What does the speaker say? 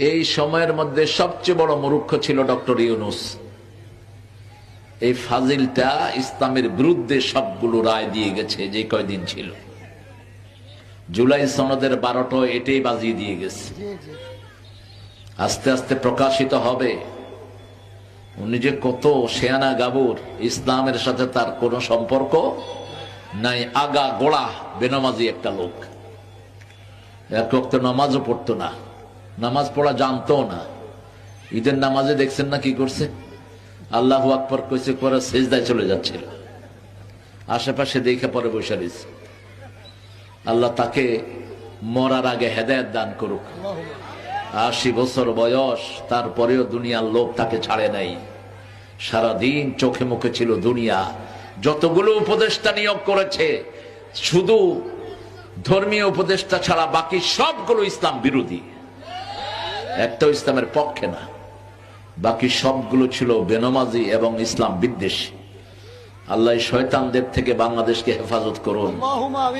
এই সময়ের মধ্যে সবচেয়ে বড় মূর্খ ছিল ডক্টর ইউনূস। এই ফাজিলটা ইসলামের বিরুদ্ধে সবগুলো রায় দিয়ে গেছে। যে কয়দিন ছিল জুলাই সনদের 12টা এটাই বাজিয়ে দিয়ে গেছে। আস্তে আস্তে প্রকাশিত হবে উনি যে কত শেয়ানা গাবুর, ইসলামের সাথে তার কোনো সম্পর্ক নাই। আগা গোড়া বেনামাজি একটা লোক, এক ওয়াক্ত নামাজও পড়তো না, নামাজ পড়া জানতো না। ঈদের নামাজে দেখছেন না কি করছে, আল্লাহু আকবার কইছে, পরে সিজদায় চলে যাচ্ছিল। আশেপাশে দেখে পরে বসে রয়েছে। আল্লাহ তাকে মরার আগে হেদায়েত দান করুক। 80 বছর বয়স, তারপরেও দুনিয়ার লোক তাকে ছাড়ে নাই। সারাদিন চোখে মুখে ছিল দুনিয়া। যতগুলো উপদেষ্টা নিয়োগ করেছে, শুধু ধর্মীয় উপদেষ্টা ছাড়া বাকি সবগুলো ইসলাম বিরোধী, একটাও ইসলামের পক্ষে না। বাকি সবগুলো ছিল বেনামাজি এবং ইসলাম বিদ্বেষী। আল্লাহ শয়তানদের থেকে বাংলাদেশকে হেফাজত করুন।